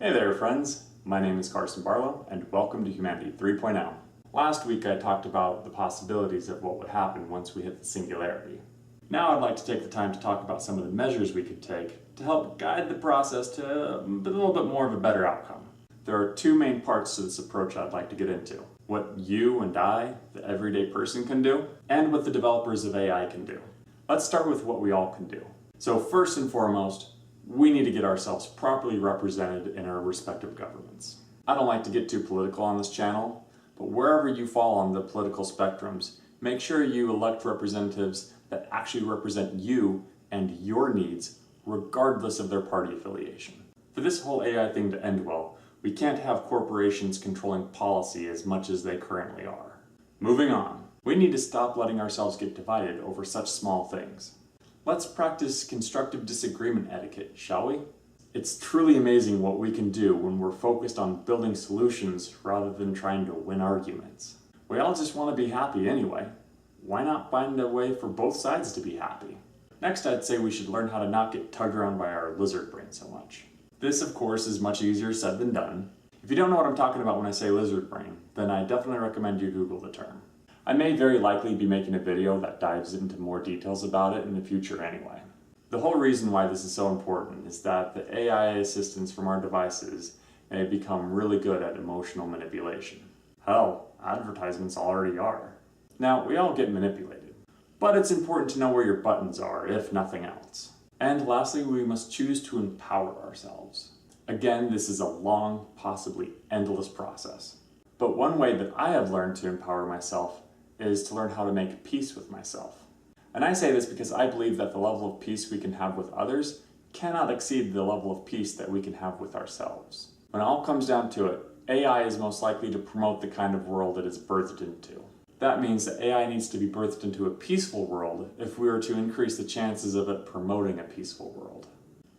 Hey there, friends. My name is Carson Barlow, and welcome to Humanity 3.0. Last week I talked about the possibilities of what would happen once we hit the singularity. Now I'd like to take the time to talk about some of the measures we could take to help guide the process to a little bit more of a better outcome. There are two main parts to this approach I'd like to get into. What you and I, the everyday person, can do, and what the developers of AI can do. Let's start with what we all can do. So first and foremost, we need to get ourselves properly represented in our respective governments. I don't like to get too political on this channel, but wherever you fall on the political spectrums, make sure you elect representatives that actually represent you and your needs, regardless of their party affiliation. For this whole AI thing to end well, we can't have corporations controlling policy as much as they currently are. Moving on, we need to stop letting ourselves get divided over such small things. Let's practice constructive disagreement etiquette, shall we? It's truly amazing what we can do when we're focused on building solutions rather than trying to win arguments. We all just want to be happy anyway. Why not find a way for both sides to be happy? Next, I'd say we should learn how to not get tugged around by our lizard brain so much. This, of course, is much easier said than done. If you don't know what I'm talking about when I say lizard brain, then I definitely recommend you Google the term. I may very likely be making a video that dives into more details about it in the future anyway. The whole reason why this is so important is that the AI assistants from our devices may become really good at emotional manipulation. Hell, advertisements already are. Now, we all get manipulated, but it's important to know where your buttons are, if nothing else. And lastly, we must choose to empower ourselves. Again, this is a long, possibly endless process. But one way that I have learned to empower myself is to learn how to make peace with myself. And I say this because I believe that the level of peace we can have with others cannot exceed the level of peace that we can have with ourselves. When it all comes down to it, AI is most likely to promote the kind of world it is birthed into. That means that AI needs to be birthed into a peaceful world if we are to increase the chances of it promoting a peaceful world.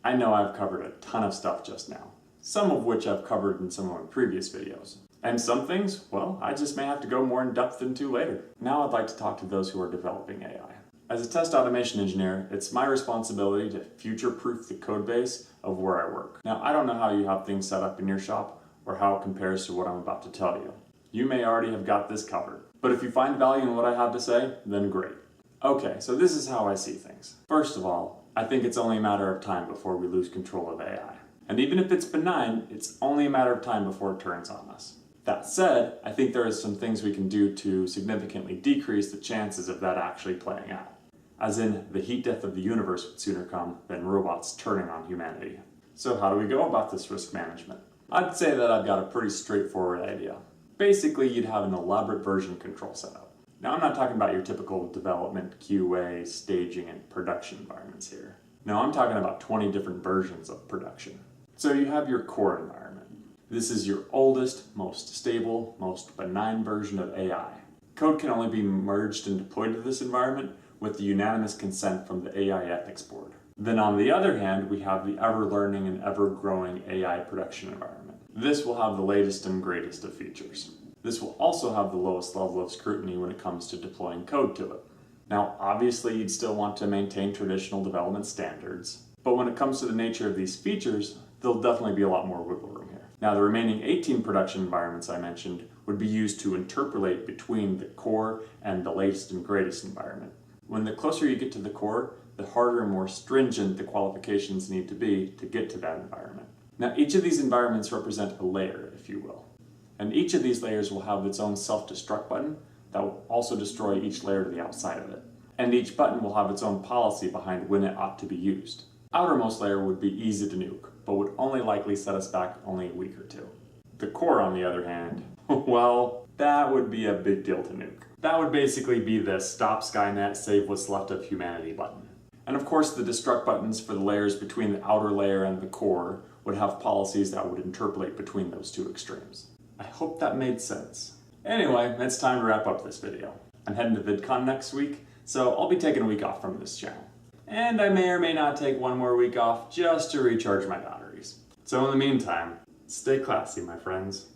I know I've covered a ton of stuff just now, some of which I've covered in some of my previous videos. And some things, well, I just may have to go more in depth into later. Now I'd like to talk to those who are developing AI. As a test automation engineer, it's my responsibility to future-proof the code base of where I work. Now, I don't know how you have things set up in your shop or how it compares to what I'm about to tell you. You may already have got this covered, but if you find value in what I have to say, then great. Okay, so this is how I see things. First of all, I think it's only a matter of time before we lose control of AI. And even if it's benign, it's only a matter of time before it turns on us. That said, I think there are some things we can do to significantly decrease the chances of that actually playing out. As in, the heat death of the universe would sooner come than robots turning on humanity. So how do we go about this risk management? I'd say that I've got a pretty straightforward idea. Basically, you'd have an elaborate version control setup. Now, I'm not talking about your typical development, QA, staging, and production environments here. No, I'm talking about 20 different versions of production. So you have your core environment. This is your oldest, most stable, most benign version of AI. Code can only be merged and deployed to this environment with the unanimous consent from the AI ethics board. Then on the other hand, we have the ever-learning and ever-growing AI production environment. This will have the latest and greatest of features. This will also have the lowest level of scrutiny when it comes to deploying code to it. Now, obviously, you'd still want to maintain traditional development standards, but when it comes to the nature of these features, there'll definitely be a lot more wiggle room here. Now, the remaining 18 production environments I mentioned would be used to interpolate between the core and the latest and greatest environment. When the closer you get to the core, the harder and more stringent the qualifications need to be to get to that environment. Now, each of these environments represent a layer, if you will. And each of these layers will have its own self-destruct button that will also destroy each layer to the outside of it. And each button will have its own policy behind when it ought to be used. Outermost layer would be easy to nuke, but would only likely set us back only a week or two. The core, on the other hand, well, that would be a big deal to nuke. That would basically be the stop Skynet, save what's left of humanity button. And of course, the destruct buttons for the layers between the outer layer and the core would have policies that would interpolate between those two extremes. I hope that made sense. Anyway, it's time to wrap up this video. I'm heading to VidCon next week, so I'll be taking a week off from this channel. And I may or may not take one more week off just to recharge my batteries. So in the meantime, stay classy, my friends.